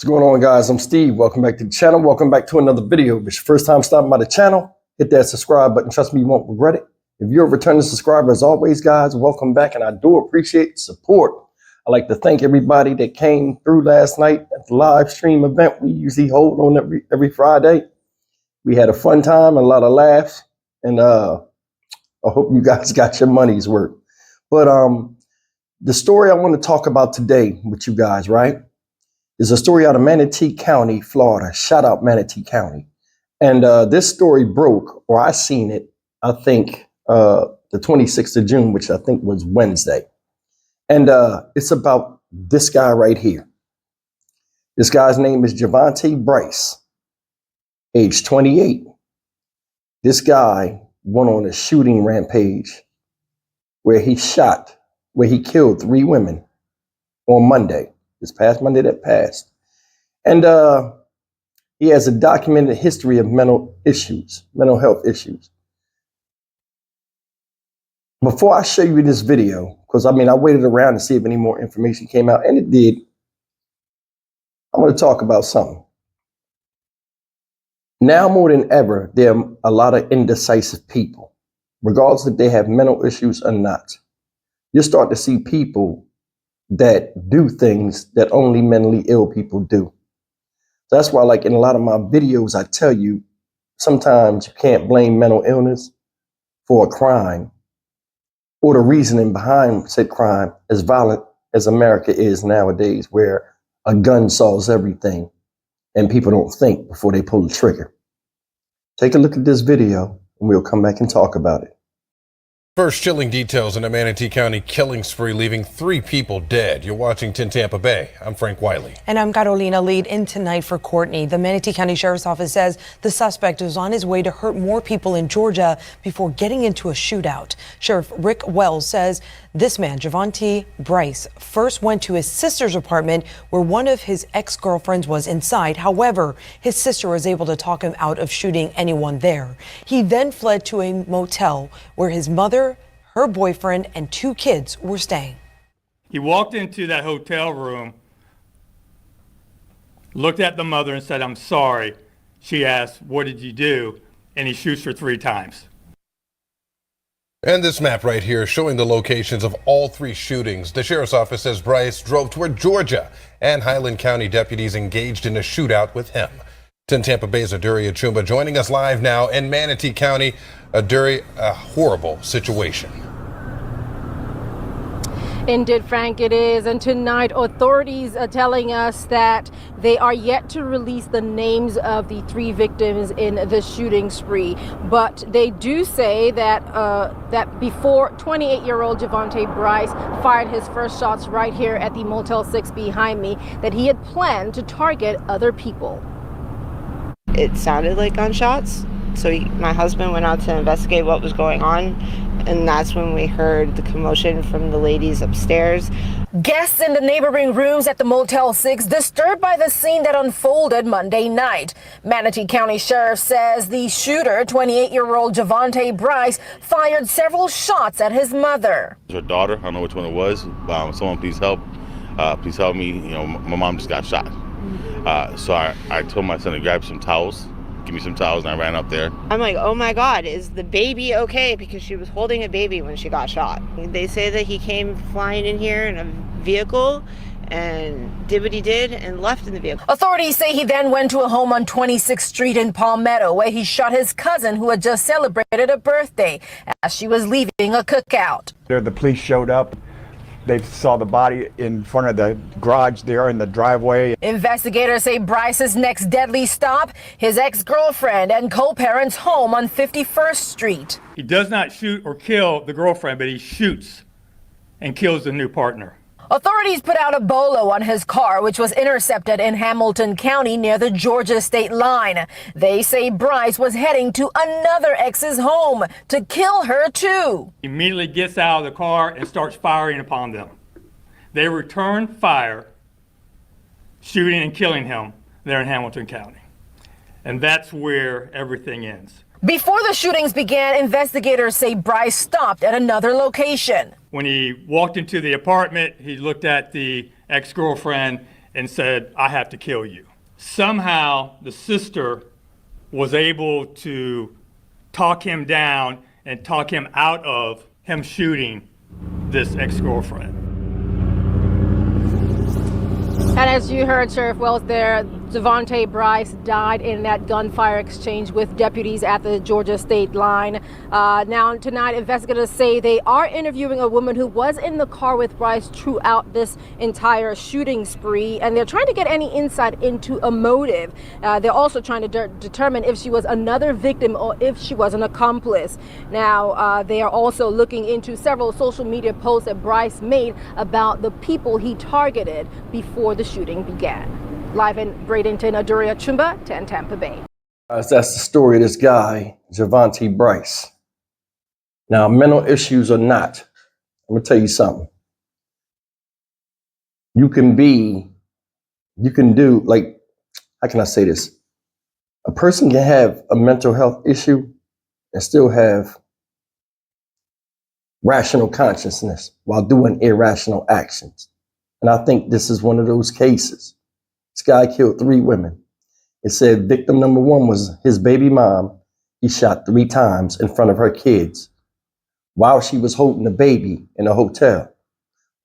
What's going on, guys? I'm Steve. Welcome back to the channel. Welcome back to another video. If it's your first time stopping by the channel, hit that subscribe button. Trust me, you won't regret it. If you're a returning subscriber, as always, guys, welcome back, and I do appreciate the support. I'd like to thank everybody that came through last night at the live stream event we usually hold on every Friday. We had a fun time, a lot of laughs, and I hope you guys got your money's worth. But the story I want to talk about today with you guys, right, is a story out of Manatee County, Florida. Shout out Manatee County. And this story broke, or I seen it, I think, the 26th of June, which I think was Wednesday. And it's about this guy right here. This guy's name is Javontee Brice, age 28. This guy went on a shooting rampage where he killed 3 women on Monday. This past Monday that passed. And he has a documented history of mental health issues. Before I show you this video, because I waited around to see if any more information came out, and it did, I'm going to talk about something. Now more than ever, there are a lot of indecisive people, regardless if they have mental issues or not. You'll start to see people that do things that only mentally ill people do. That's why, like in a lot of my videos, I tell you, sometimes you can't blame mental illness for a crime or the reasoning behind said crime, as violent as America is nowadays, where a gun solves everything and people don't think before they pull the trigger. Take a look at this video and we'll come back and talk about it. First, chilling details in a Manatee County killing spree, leaving 3 people dead. You're watching 10 Tampa Bay. I'm Frank Wiley. And I'm Carolina. Lead in tonight for Courtney. The Manatee County Sheriff's Office says the suspect was on his way to hurt more people in Georgia before getting into a shootout. Sheriff Rick Wells says this man, Javontee Brice, first went to his sister's apartment where one of his ex-girlfriends was inside. However, his sister was able to talk him out of shooting anyone there. He then fled to a motel where his mother, her boyfriend, and 2 kids were staying. He walked into that hotel room, looked at the mother and said, "I'm sorry." She asked, "What did you do?" And he shoots her 3 times. And this map right here showing the locations of all 3 shootings. The sheriff's office says Brice drove toward Georgia and Highland County deputies engaged in a shootout with him. 10 Tampa Bay's Aduri Achumba joining us live now in Manatee County. Aduri, a horrible situation. Indeed, Frank, it is. And tonight, authorities are telling us that they are yet to release the names of the 3 victims in the shooting spree. But they do say that before 28-year-old Javontee Brice fired his first shots right here at the Motel 6 behind me, that he had planned to target other people. It sounded like gunshots. So my husband went out to investigate what was going on, and that's when we heard the commotion from the ladies upstairs. Guests in the neighboring rooms at the Motel 6 disturbed by the scene that unfolded Monday night. Manatee County Sheriff says the shooter, 28-year-old Javontee Brice, fired several shots at his mother. Her daughter, I don't know which one it was. Someone please help. Please help me. My mom just got shot. So I told my son to grab some towels. Give me some towels, and I ran up there. I'm like, oh my God, is the baby okay? Because she was holding a baby when she got shot. They say that he came flying in here in a vehicle and did what he did and left in the vehicle. Authorities say he then went to a home on 26th Street in Palmetto where he shot his cousin who had just celebrated a birthday as she was leaving a cookout. The police showed up. They saw the body in front of the garage there in the driveway. Investigators say Brice's next deadly stop, his ex-girlfriend and co-parents' home on 51st Street. He does not shoot or kill the girlfriend, but he shoots and kills the new partner. Authorities put out a bolo on his car, which was intercepted in Hamilton County near the Georgia state line. They say Brice was heading to another ex's home to kill her too. He immediately gets out of the car and starts firing upon them. They return fire, shooting and killing him there in Hamilton County. And that's where everything ends. Before the shootings began, investigators say Brice stopped at another location. When he walked into the apartment, he looked at the ex-girlfriend and said, I have to kill you. Somehow the sister was able to talk him down and talk him out of him shooting this ex-girlfriend. And as you heard Sheriff Wells there, Javontee Brice died in that gunfire exchange with deputies at the Georgia state line. Now tonight, investigators say they are interviewing a woman who was in the car with Brice throughout this entire shooting spree, and they're trying to get any insight into a motive. They're also trying to determine if she was another victim or if she was an accomplice. Now, they are also looking into several social media posts that Brice made about the people he targeted before the shooting began. Live in Bradenton, Aduria Chumba, 10 Tampa Bay. That's the story of this guy, Javontee Brice. Now, mental issues or not, I'm gonna tell you something. You can do, like, how can I say this? A person can have a mental health issue and still have rational consciousness while doing irrational actions. And I think this is one of those cases. This guy killed 3 women. It said victim number 1 was his baby mom. He shot 3 times in front of her kids while she was holding the baby in a hotel.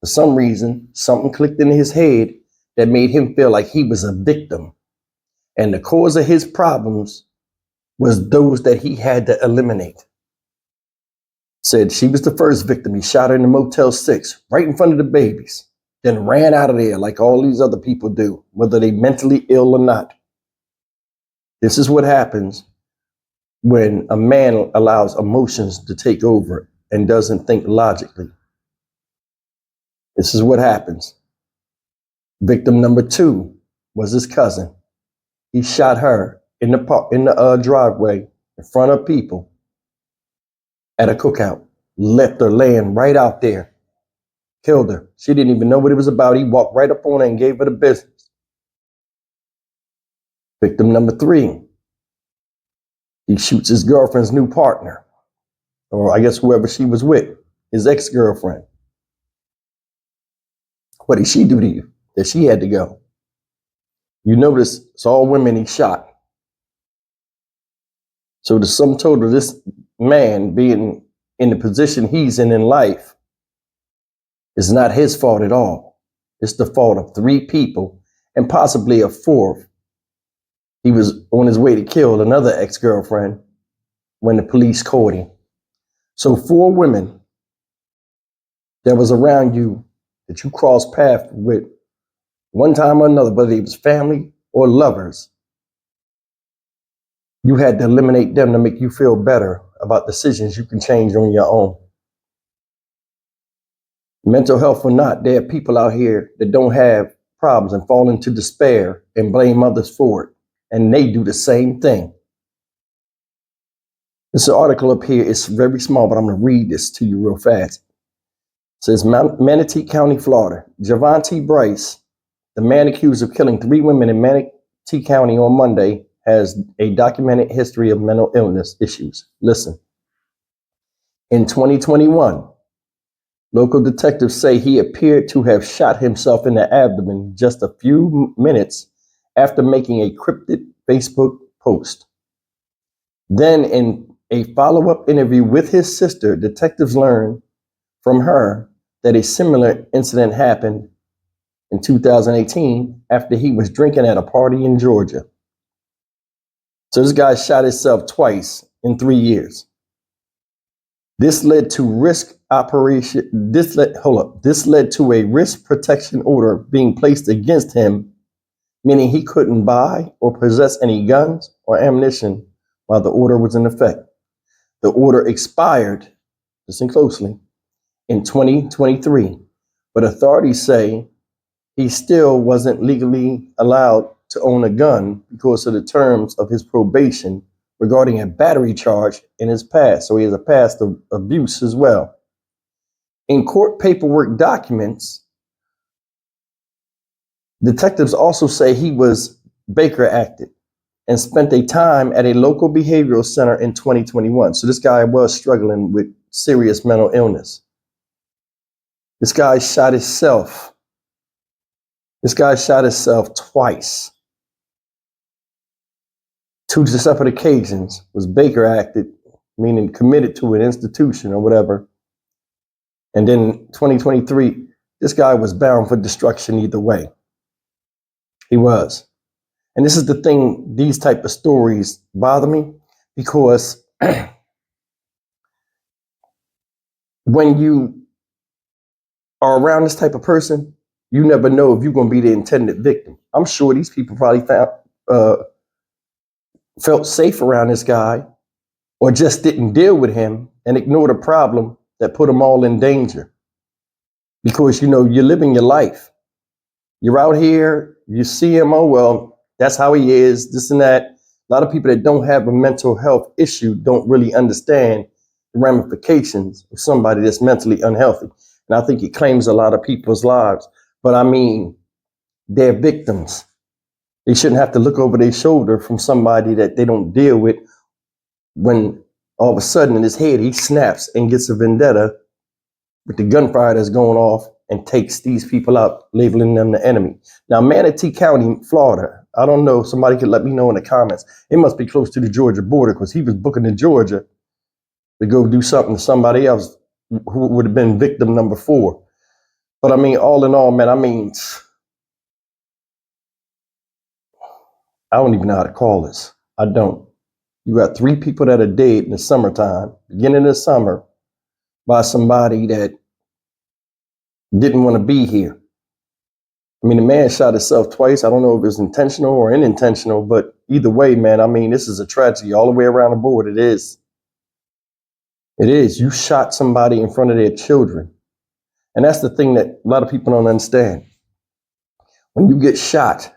For some reason, something clicked in his head that made him feel like he was a victim. And the cause of his problems was those that he had to eliminate. Said she was the first victim. He shot her in the Motel 6, right in front of the babies. Then ran out of there like all these other people do, whether they mentally ill or not. This is what happens when a man allows emotions to take over and doesn't think logically. This is what happens. Victim number 2 was his cousin. He shot her in the driveway in front of people at a cookout, left her laying right out there. Killed her. She didn't even know what it was about. He walked right up on her and gave her the business. Victim number 3. He shoots his girlfriend's new partner, or I guess whoever she was with, his ex-girlfriend. What did she do to you that she had to go? You notice it's all women he shot. So the sum total of this man being in the position he's in life is not his fault at all. It's the fault of 3 people and possibly a 4th. He was on his way to kill another ex-girlfriend when the police caught him. So 4 women that was around you that you crossed paths with one time or another, whether it was family or lovers, you had to eliminate them to make you feel better about decisions you can change on your own. Mental health or not, there are people out here that don't have problems and fall into despair and blame others for it. And they do the same thing. This article up here is very small, but I'm going to read this to you real fast. It says, Manatee County, Florida. Javontee Brice, the man accused of killing 3 women in Manatee County on Monday, has a documented history of mental illness issues. Listen. In 2021, local detectives say he appeared to have shot himself in the abdomen just a few minutes after making a cryptic Facebook post. Then in a follow-up interview with his sister, detectives learned from her that a similar incident happened in 2018 after he was drinking at a party in Georgia. So this guy shot himself twice in 3 years. This led to This led to a risk protection order being placed against him, meaning he couldn't buy or possess any guns or ammunition while the order was in effect. The order expired, listen closely, in 2023, but authorities say he still wasn't legally allowed to own a gun because of the terms of his probation regarding a battery charge in his past. So he has a past of abuse as well. In court paperwork documents, detectives also say he was Baker acted and spent a time at a local behavioral center in 2021. So this guy was struggling with serious mental illness. This guy shot himself This guy shot himself twice. 2 separate occasions was Baker acted, meaning committed to an institution or whatever. And then 2023, this guy was bound for destruction either way. He was. And this is the thing, these type of stories bother me because when you are around this type of person, you never know if you're going to be the intended victim. I'm sure these people probably felt safe around this guy or just didn't deal with him and ignored a problem that put them all in danger. Because, you know, you're living your life. You're out here, you see him, oh, well, that's how he is, this and that. A lot of people that don't have a mental health issue don't really understand the ramifications of somebody that's mentally unhealthy. And I think it claims a lot of people's lives. But I mean, they're victims. They shouldn't have to look over their shoulder from somebody that they don't deal with when all of a sudden in his head he snaps and gets a vendetta with the gunfire that's going off and takes these people out, labeling them the enemy. Now, Manatee County, Florida, I don't know, somebody could let me know in the comments. It must be close to the Georgia border because he was booking to Georgia to go do something to somebody else who would have been victim number 4. But I mean, all in all, man, I mean, I don't even know how to call this. I don't. You got 3 people that are dead in the summertime, beginning of the summer, by somebody that didn't want to be here. I mean, the man shot himself twice. I don't know if it was intentional or unintentional, but either way, man, I mean, this is a tragedy all the way around the board. It is. It is. You shot somebody in front of their children. And that's the thing that a lot of people don't understand. When you get shot,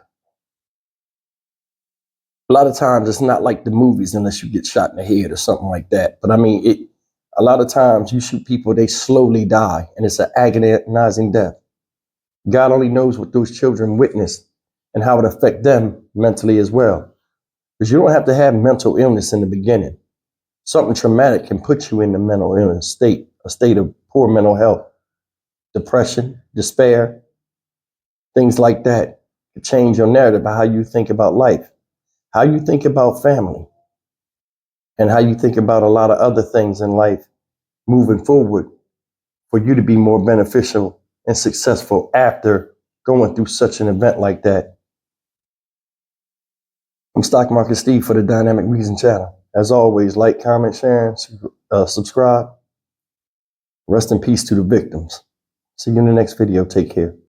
a lot of times it's not like the movies unless you get shot in the head or something like that. But I mean, a lot of times you shoot people, they slowly die, and it's an agonizing death. God only knows what those children witnessed and how it affects them mentally as well. Because you don't have to have mental illness in the beginning. Something traumatic can put you in the mental illness state, a state of poor mental health, depression, despair, things like that. To change your narrative about how you think about life, how you think about family, and how you think about a lot of other things in life moving forward for you to be more beneficial and successful after going through such an event like that. I'm Stock Market Steve for the Dynamic Reason channel. As always, like, comment, share, and subscribe. Rest in peace to the victims. See you in the next video. Take care.